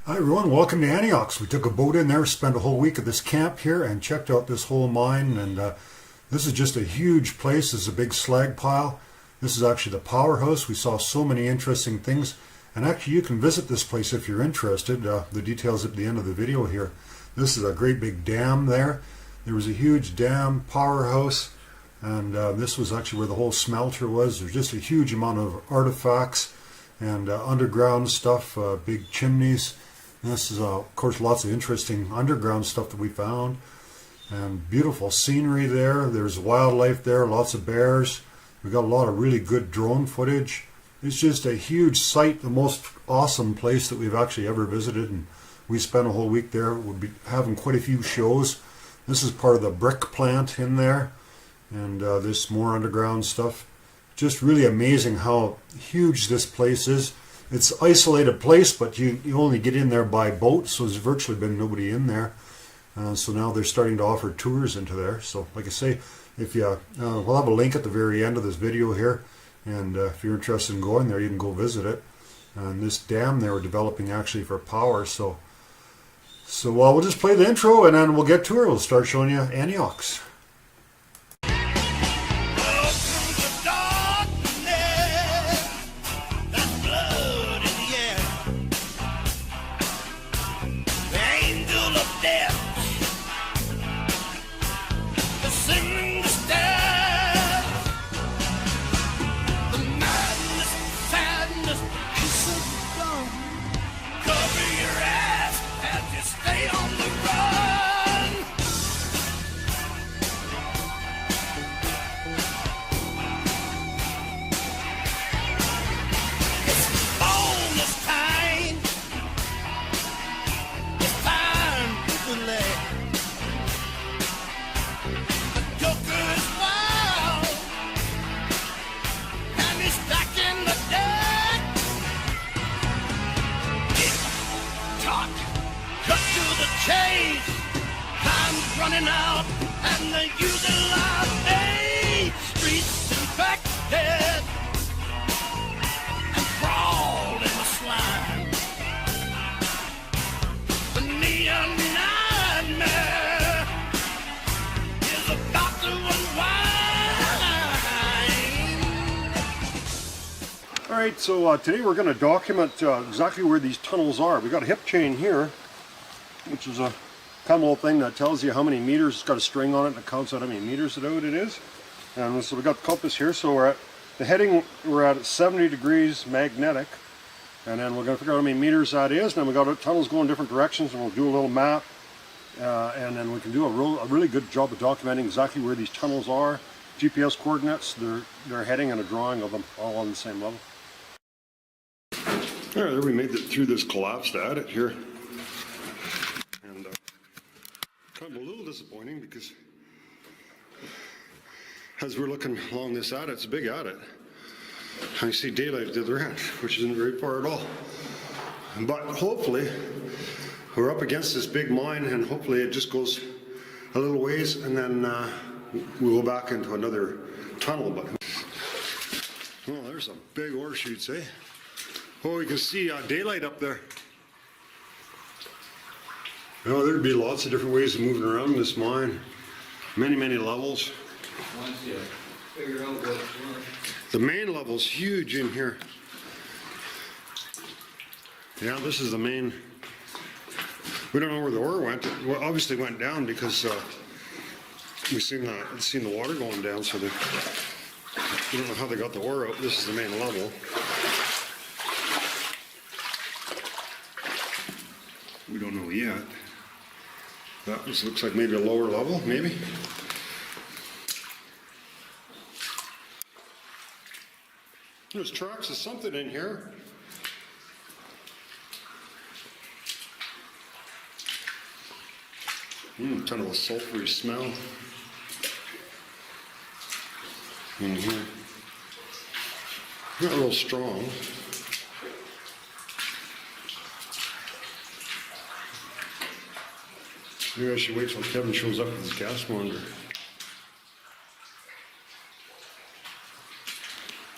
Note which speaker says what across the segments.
Speaker 1: Hi everyone, welcome to Anyox. We took a boat in there, spent a whole week at this camp here and checked out this whole mine, and this is just a huge place. This is a big slag pile. This is actually the Powerhouse. We saw so many interesting things, and actually you can visit this place if you're interested. The details at the end of the video here. This is a great big dam there. There was a huge dam, Powerhouse, and this was actually where the whole smelter was. There's just a huge amount of artifacts and underground stuff, big chimneys. And this is, of course, lots of interesting underground stuff that we found, and beautiful scenery there. There's wildlife there, lots of bears. We got a lot of really good drone footage. It's just a huge site, the most awesome place that we've actually ever visited, and we spent a whole week there. We'll be having quite a few shows. This is part of the brick plant in there, and there's more underground stuff. Just really amazing how huge this place is. It's an isolated place, but you only get in there by boat, so there's virtually been nobody in there. So now they're starting to offer tours into there. So like I say, if you we'll have a link at the very end of this video here, and if you're interested in going there, you can go visit it. And this dam they were developing actually for power. So we'll just play the intro, and then we'll get to it. We'll start showing you Anyox.
Speaker 2: Running out and the usual line, streets infected and crawled in the slime. The neon nightmare is about to unwind.
Speaker 1: Alright, so today we're going to document exactly where these tunnels are. We got a hip chain here, which is a kind of little thing that tells you how many meters. It's got a string on it and it counts out how many meters out it is. And so we got the compass here, so we're at the heading, we're at 70 degrees magnetic, and then we're going to figure out how many meters that is. And then we got tunnels going different directions, and we'll do a little map, and then we can do a really good job of documenting exactly where these tunnels are, GPS coordinates, their heading, and a drawing of them all on the same level. Alright, there we made it through this collapsed adit here. Kind of a little disappointing because as we're looking along this adit, it's a big adit. And you see daylight to the right, which isn't very far at all. But hopefully we're up against this big mine, and hopefully it just goes a little ways, and then we'll go back into another tunnel. But oh, there's some big ore chutes, eh? Oh, you can see daylight up there. Well, there'd be lots of different ways of moving around this mine. Many levels.
Speaker 3: Once you figure out what's what.
Speaker 1: The main level's huge in here. Yeah, this is the main. We don't know where the ore went. It obviously went down because we've seen the water going down, so we don't know how they got the ore out. This is the main level. We don't know yet. That looks like maybe a lower level, maybe. There's tracks of something in here. Kind of a sulfury smell in here. Not real strong. Maybe I should wait till Kevin shows up with his gas monitor.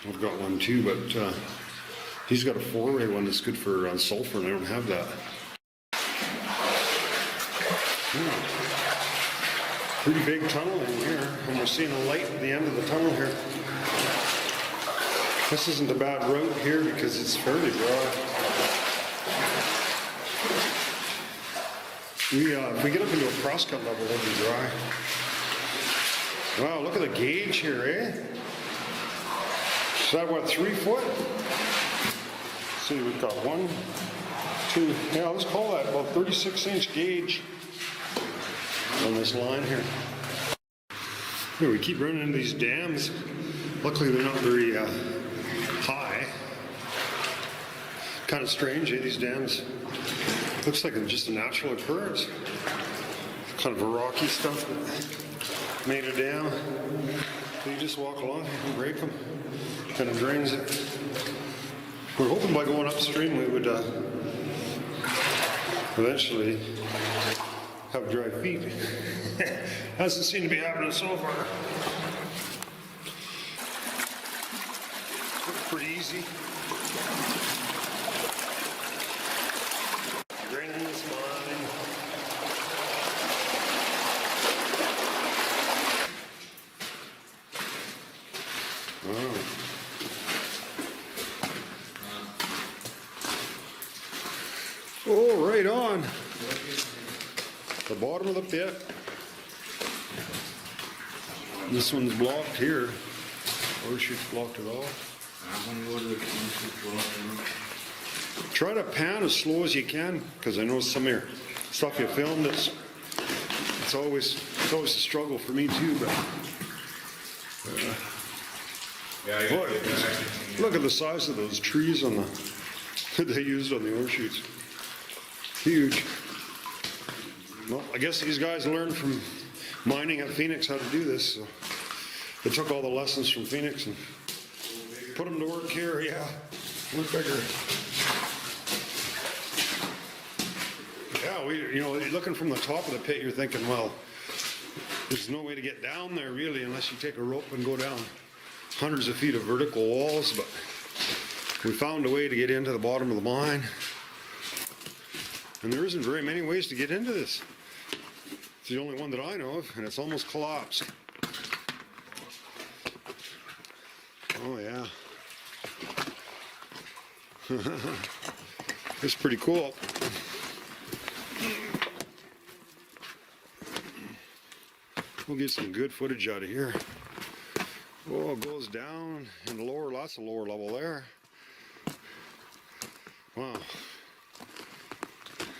Speaker 1: I've got one too, but he's got a 4-ray one that's good for sulfur, and I don't have that. Pretty big tunnel in here, and we're seeing a light at the end of the tunnel here. This isn't a bad route here because it's fairly broad. If we get up into a crosscut level, it'll be dry. Wow, look at the gauge here, eh? Is that what, 3 foot? Let's see, we've got 1, 2, yeah, let's call that about 36-inch gauge on this line here. Here, we keep running into these dams. Luckily, they're not very high. Kind of strange, eh, these dams. Looks like it's just a natural occurrence. Kind of a rocky stuff that made a dam. So you just walk along and break them. Kind of drains it. We're hoping by going upstream we would eventually have dry feet. Hasn't seemed to be happening so far. Looks pretty easy. Draining this mine. Wow. Oh, right on. The bottom of the pit. This one's blocked here. Horseshoe's blocked it all. Try to pan as slow as you can, because I know some of your stuff you filmed, it's always a struggle for me too, but look at the size of those trees on the that they used on the horseshoes. Huge. Well, I guess these guys learned from mining at Phoenix how to do this, so they took all the lessons from Phoenix and put them to work here. Yeah, look bigger. Yeah, looking from the top of the pit, you're thinking, well, there's no way to get down there really unless you take a rope and go down hundreds of feet of vertical walls, but we found a way to get into the bottom of the mine. And there isn't very many ways to get into this. It's the only one that I know of, and it's almost collapsed. Oh yeah. It's pretty cool. We'll get some good footage out of here. Oh, it goes down in the lower, lots of lower level there. Wow.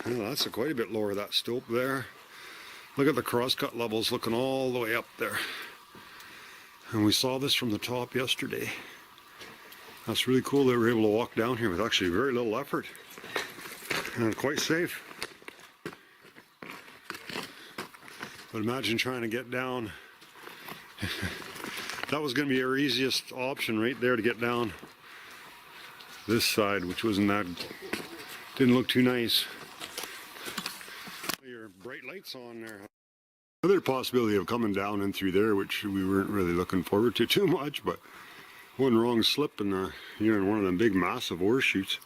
Speaker 1: Well, that's quite a bit lower, that stope there. Look at the crosscut levels looking all the way up there. And we saw this from the top yesterday. That's really cool that we were able to walk down here with actually very little effort. And quite safe. But imagine trying to get down. That was going to be our easiest option right there to get down this side, which didn't look too nice. Your bright lights on there. Another possibility of coming down and through there, which we weren't really looking forward to too much, but one wrong slip and you're in one of them big massive ore chutes.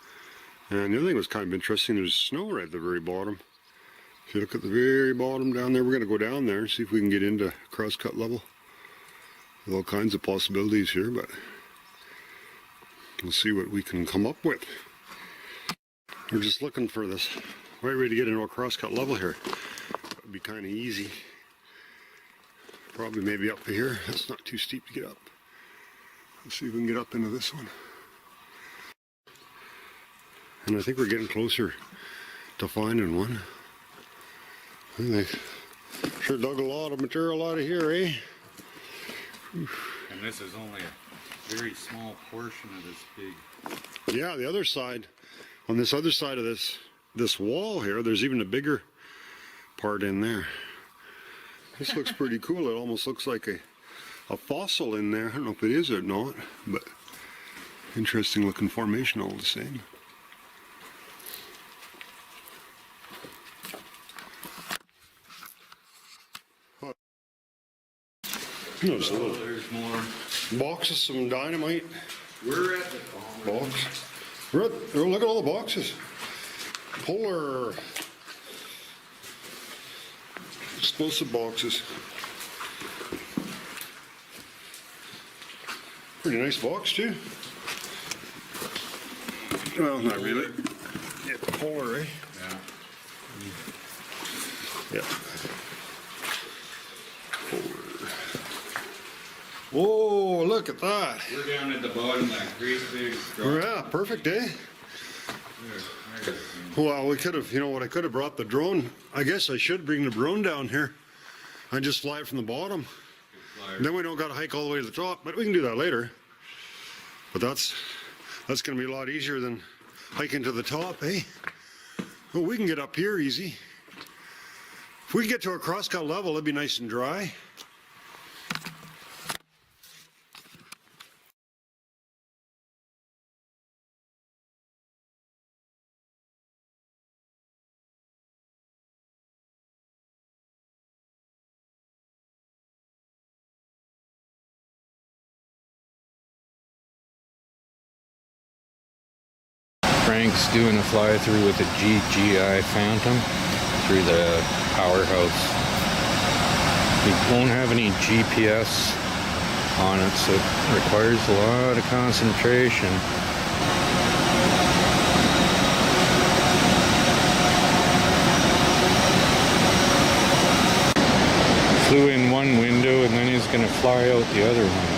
Speaker 1: And the other thing was kind of interesting, there's snow right at the very bottom. If you look at the very bottom down there, we're going to go down there and see if we can get into crosscut level. There's all kinds of possibilities here, but we'll see what we can come up with. We're just looking for this right way to get into a crosscut level here. That would be kind of easy. Probably maybe up to here. That's not too steep to get up. Let's see if we can get up into this one. And I think we're getting closer to finding one. They sure dug a lot of material out of here, eh?
Speaker 4: And this is only a very small portion of this big.
Speaker 1: Yeah, the other side, on this other side of this wall here, there's even a bigger part in there. This looks pretty cool. It almost looks like a fossil in there. I don't know if it is or not, but interesting looking formation all the same. There's a little
Speaker 4: There's more.
Speaker 1: box of some dynamite.
Speaker 4: We're at the
Speaker 1: Box. Oh, look at all the boxes. Polar.
Speaker 5: explosive boxes. Pretty nice box too. Well, not really. Yeah, polar, eh?
Speaker 4: Yeah.
Speaker 5: Yeah. Polar. Whoa, look at that.
Speaker 4: We're down at the bottom of that great big drop.
Speaker 5: Yeah, perfect, eh?
Speaker 4: There.
Speaker 5: Well, we could have, you know what, I could have brought the drone. I guess I should bring the drone down here and just fly it from the bottom. Then we don't got to hike all the way to the top, but we can do that later. But that's going to be a lot easier than hiking to the top, eh? Well, we can get up here easy. If we get to a crosscut level, it'd be nice and dry.
Speaker 4: Frank's doing a fly through with a GGI Phantom through the Powerhouse. It won't have any GPS on it, so it requires a lot of concentration. Flew in one window and then he's going to fly out the other one.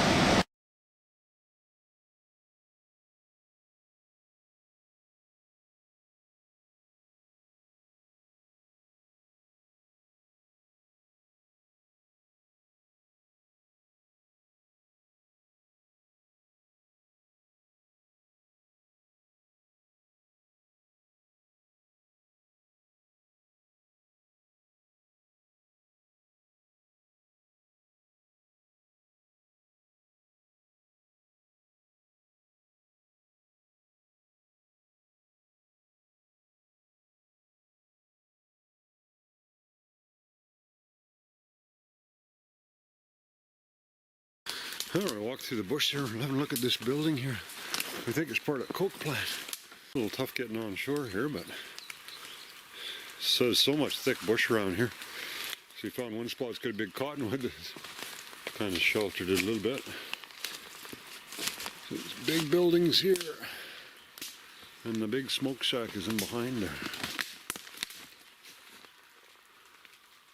Speaker 5: All right, walk through the bush here and have a look at this building here. I think it's part of the coke plant. A little tough getting on shore here, but so much thick bush around here. So we found one spot that's got a big cottonwood that's kind of sheltered it a little bit. So there's big buildings here, and the big smokestack is in behind there.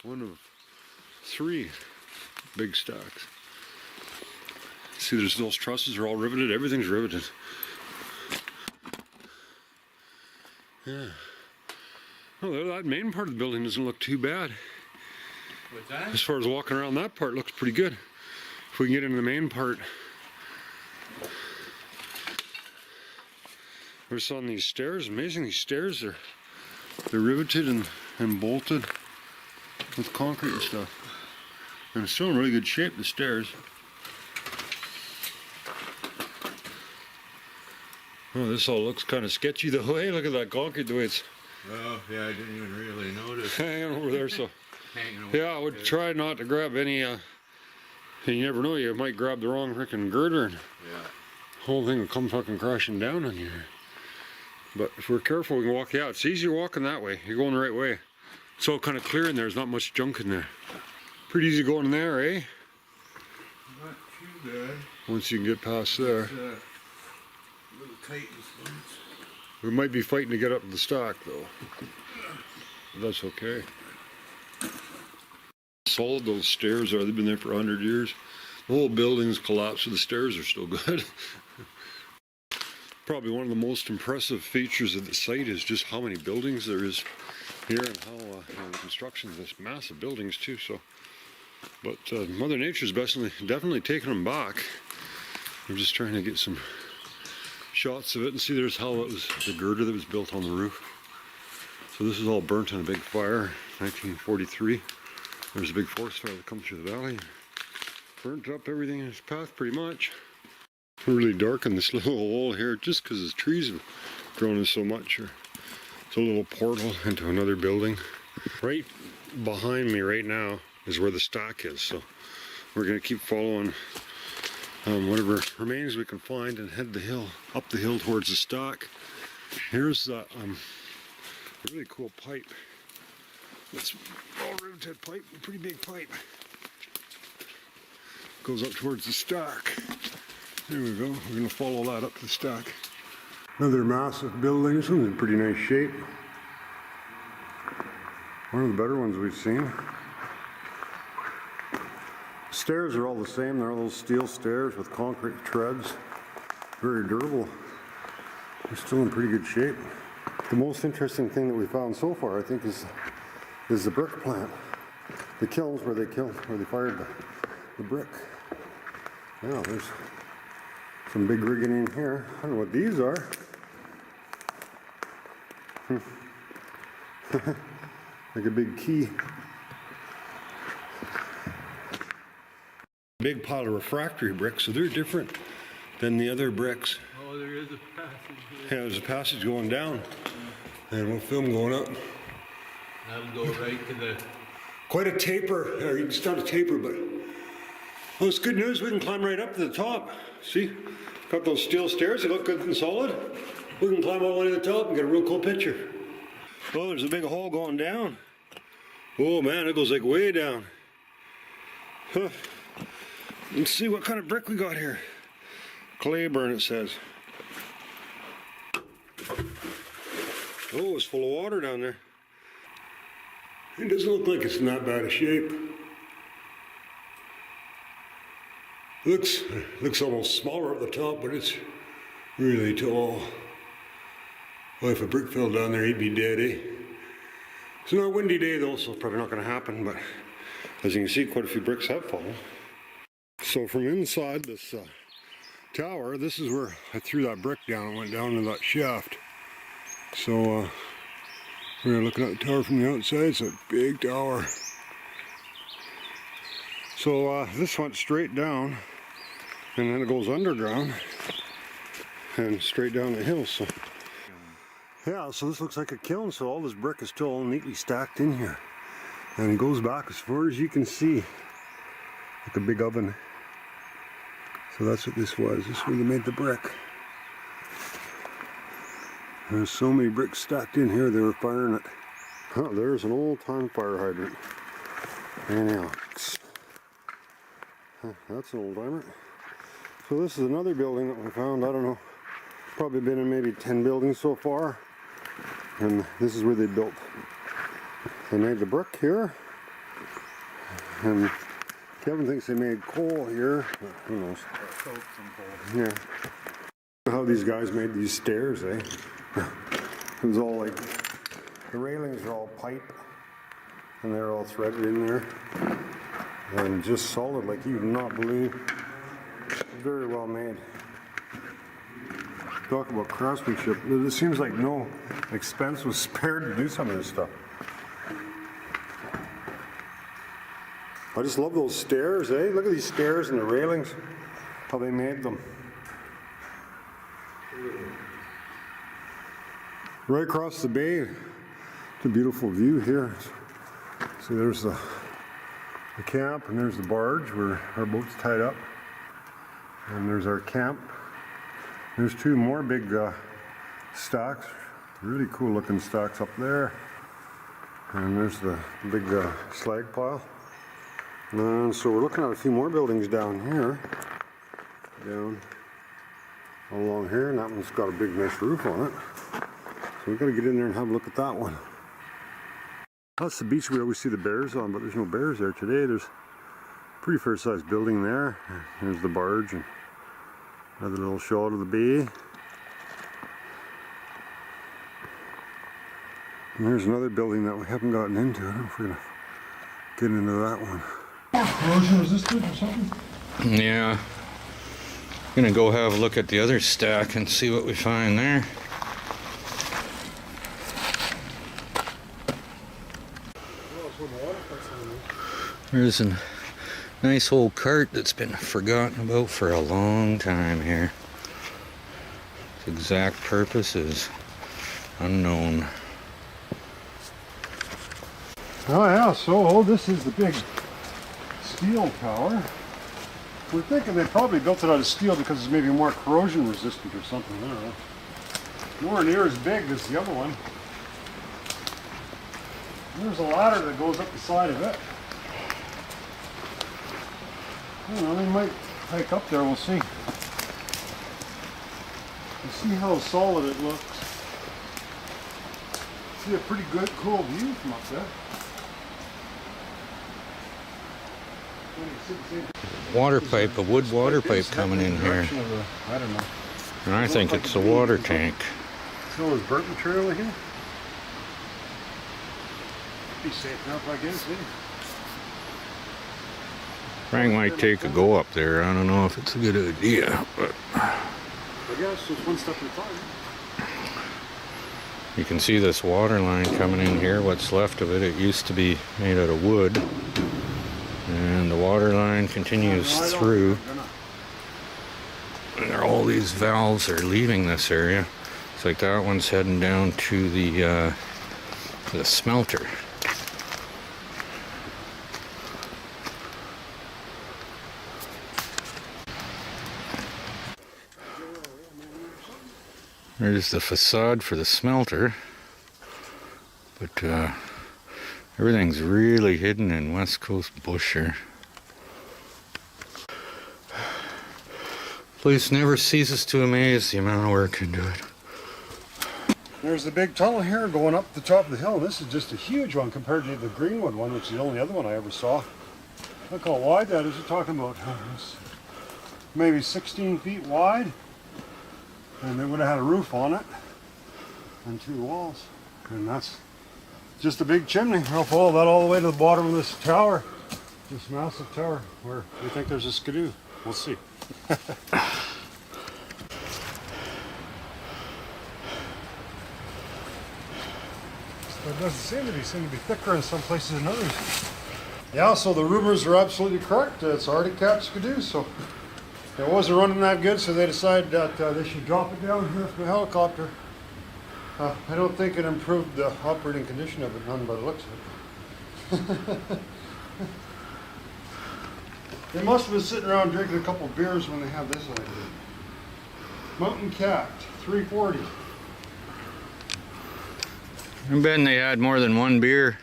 Speaker 5: One of 3 big stacks. See, there's those trusses are all riveted. Everything's riveted. Yeah. Oh, that main part of the building doesn't look too bad.
Speaker 4: What's that?
Speaker 5: As far as walking around that part, looks pretty good. If we can get into the main part. We're just on these stairs. Amazing, these stairs they're riveted and bolted with concrete and stuff. And it's still in really good shape, the stairs. Oh, this all looks kind of sketchy the way. Look at that concrete, the way it's
Speaker 4: Oh, yeah, I didn't even really notice.
Speaker 5: hanging over there. So,
Speaker 4: Hanging over
Speaker 5: yeah, I would try not to grab any. You never know, you might grab the wrong freaking girder and
Speaker 4: Yeah.
Speaker 5: the whole thing will come fucking crashing down on you. But if we're careful, we can walk. Yeah, it's easier walking that way. You're going the right way. It's all kind of clear in there. There's not much junk in there. Pretty easy going in there, eh?
Speaker 4: Not too bad.
Speaker 5: Once you can get past there.
Speaker 4: A little tight in spots.
Speaker 5: We might be fighting to get up to the stock, though. But that's okay. Solid those stairs are. They've been there for 100 years. The whole building's collapsed, so the stairs are still good. Probably one of the most impressive features of the site is just how many buildings there is here and how the construction of this massive buildings too. So, but Mother Nature's definitely taking them back. I'm just trying to get some shots of it and see. There's how it was the girder that was built on the roof. So this is all burnt in a big fire, 1943. There's a big forest fire that comes through the valley, burnt up everything in its path pretty much. Really dark in this little hole here just because the trees have grown in so much. It's a little portal into another building. Right behind me right now is where the stock is, so we're going to keep following whatever remains we can find and head the hill, up the hill towards the stock. Here's a really cool pipe. It's all riveted pipe, a pretty big pipe. Goes up towards the stack. There we go. We're going to follow that up to the stack. Another massive building. This one's in pretty nice shape. One of the better ones we've seen. Stairs are all the same. They're all those steel stairs with concrete treads. Very durable. They're still in pretty good shape. The most interesting thing that we found so far, I think, is the brick plant. The kilns where they fired the brick. Yeah, there's some big rigging in here. I don't know what these are. Like a big key. Big pile of refractory bricks, so they're different than the other bricks.
Speaker 3: Oh, there is a passage here.
Speaker 5: Yeah, there's a passage going down and one film going up.
Speaker 3: That'll go right to the...
Speaker 5: Quite a taper, or it's not a taper, but well, it's good news. We can climb right up to the top. See, got those steel stairs. They look good and solid. We can climb all the way to the top and get a real cool picture. Oh, there's a big hole going down. Oh man, it goes like way down. Huh. Let's see what kind of brick we got here. Clayburn, it says. Oh, it's full of water down there. It doesn't look like it's in that bad a shape. Looks almost smaller at the top, but it's really tall. Well, if a brick fell down there, he'd be dead, eh? It's not a windy day though, so it's probably not going to happen, but as you can see, quite a few bricks have fallen. So from inside this tower, this is where I threw that brick down. It went down into that shaft. So we're looking at the tower from the outside. It's a big tower. So this went straight down, and then it goes underground and straight down the hill. So yeah, so this looks like a kiln. So all this brick is still all neatly stacked in here, and it goes back as far as you can see, like a big oven. So that's what this was. This is where they made the brick. There's so many bricks stacked in here, they were firing it. Oh, there's an old-time fire hydrant. Anyox. That's an old-timer. So this is another building that we found. I don't know, probably been in maybe 10 buildings so far. And this is where they built. They made the brick here. And Kevin thinks they made coal here. Who knows? Yeah. How these guys made these stairs, eh? It was all like, the railings are all pipe, and they're all threaded in there, and just solid like you would not believe. Very well made. Talk about craftsmanship. It seems like no expense was spared to do some of this stuff. I just love those stairs, eh? Look at these stairs and the railings, how they made them. Right across the bay, it's a beautiful view here. See, there's the camp, and there's the barge where our boat's tied up. And there's our camp. There's two more big stacks, really cool looking stacks up there. And there's the big slag pile. And so we're looking at a few more buildings down here. Down along here, and that one's got a big nice roof on it. So we've got to get in there and have a look at that one. That's the beach we always see the bears on, but there's no bears there today. There's a pretty fair sized building there. There's the barge and another little shot of the bay. And there's another building that we haven't gotten into. I don't know if we're going to get into that one. Corrosion resistant or something?
Speaker 4: Yeah. Gonna go have a look at the other stack and see what we find there. There's a nice old cart that's been forgotten about for a long time here. Its exact purpose is unknown.
Speaker 5: Oh yeah, so this is the big steel tower. We're thinking they probably built it out of steel because it's maybe more corrosion resistant or something. I don't know. Nowhere near as big as the other one.
Speaker 1: There's a ladder that goes up the side of it. I don't know, we might hike up there, we'll see. You see how solid it looks. See a pretty good, cool view from up there.
Speaker 4: Water pipe, a wood water pipe coming in here.
Speaker 1: I don't know.
Speaker 4: And I think it's a water tank.
Speaker 1: So there's burnt material in here? Be safe enough, I guess, eh?
Speaker 4: Frank might take a go up there. I don't know if it's a good idea, but
Speaker 1: I guess it's one step at a time.
Speaker 4: you can see this water line coming in here, what's left of it. It used to be made out of wood. And the water line continues through. And all these valves are leaving this area. It's like that one's heading down to the smelter. There's the facade for the smelter, but everything's really hidden in West Coast bush here. Place never ceases to amaze the amount of work into it.
Speaker 1: There's the big tunnel here going up the top of the hill. This is just a huge one compared to the Greenwood one, which is the only other one I ever saw. Look how wide that is. You're talking about maybe 16 feet wide. And they would have had a roof on it and 2 walls. And that's just a big chimney. I'll follow that all the way to the bottom of this tower, this massive tower, where we think there's a skidoo. We'll see. There doesn't seem to be thicker in some places than others. Yeah, so the rumors are absolutely correct. It's already capped skidoo, so it wasn't running that good, so they decided that they should drop it down here from the helicopter. I don't think it improved the operating condition of it, none by the looks of it. They must have been sitting around drinking a couple of beers when they had this idea. Mountain capped, 340.
Speaker 4: I'm betting they had more than one beer.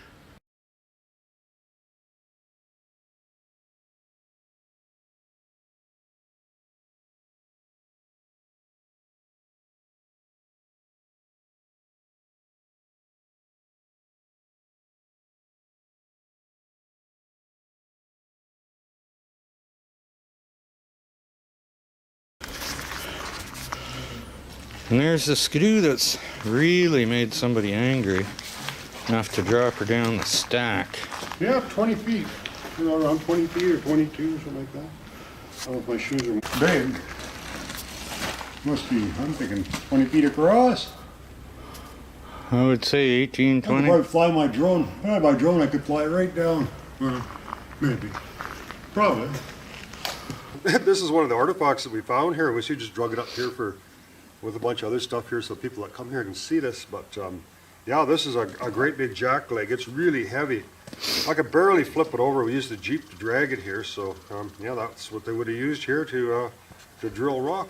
Speaker 4: And there's the skidoo that's really made somebody angry enough to drop her down the stack.
Speaker 1: Yeah, 20 feet. You know, around 20 feet or 22 or something like that. I don't know if my shoes are big. Must be, I'm thinking 20 feet across.
Speaker 4: I would say 18,
Speaker 1: I could
Speaker 4: 20.
Speaker 1: probably fly my drone. If I had my drone, I could fly it right down. Maybe. Probably. This is one of the artifacts that we found here. We just drug it up here with a bunch of other stuff here so people that come here can see this. But yeah, this is a great big jack leg. It's really heavy. I could barely flip it over. We used a Jeep to drag it here. So yeah, that's what they would have used here to drill rock.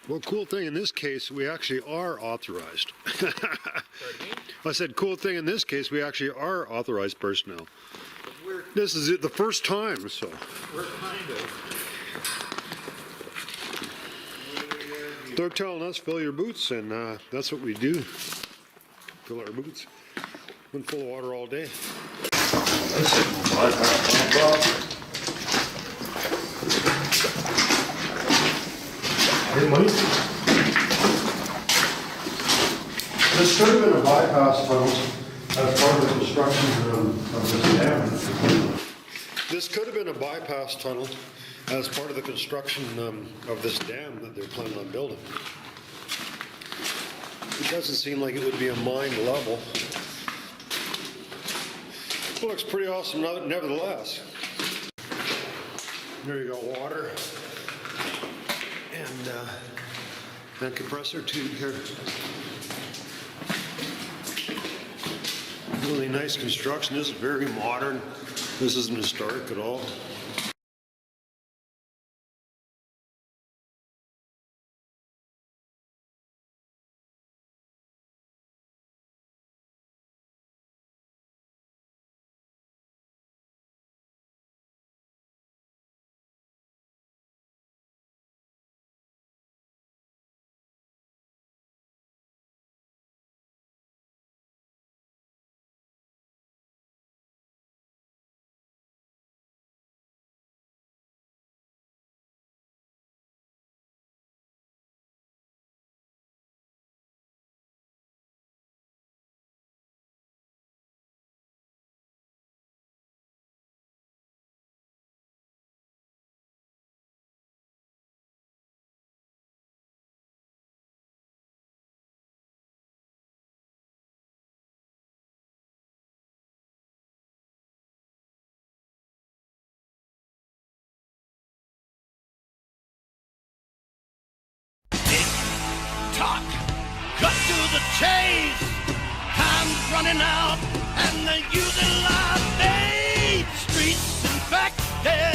Speaker 1: Well, cool thing in this case, we actually are authorized. I said, cool thing in this case, we actually are authorized personnel.
Speaker 3: We're
Speaker 5: This is it, the first time, so.
Speaker 3: We're kind of.
Speaker 5: They're telling us fill your boots, and that's what we do. Fill our boots. Been full of water all day. This could have been a bypass tunnel as part of the construction of this dam. This could have been a bypass tunnel as part of the construction of this dam that they're planning on building. It doesn't seem like it would be a mined level. It looks pretty awesome nevertheless. There you go, water. And that compressor tube here. Really nice construction. This is very modern. This isn't historic at all.
Speaker 2: Talk, cut to the chase. Time's running out, and they're using live bait. Streets infected.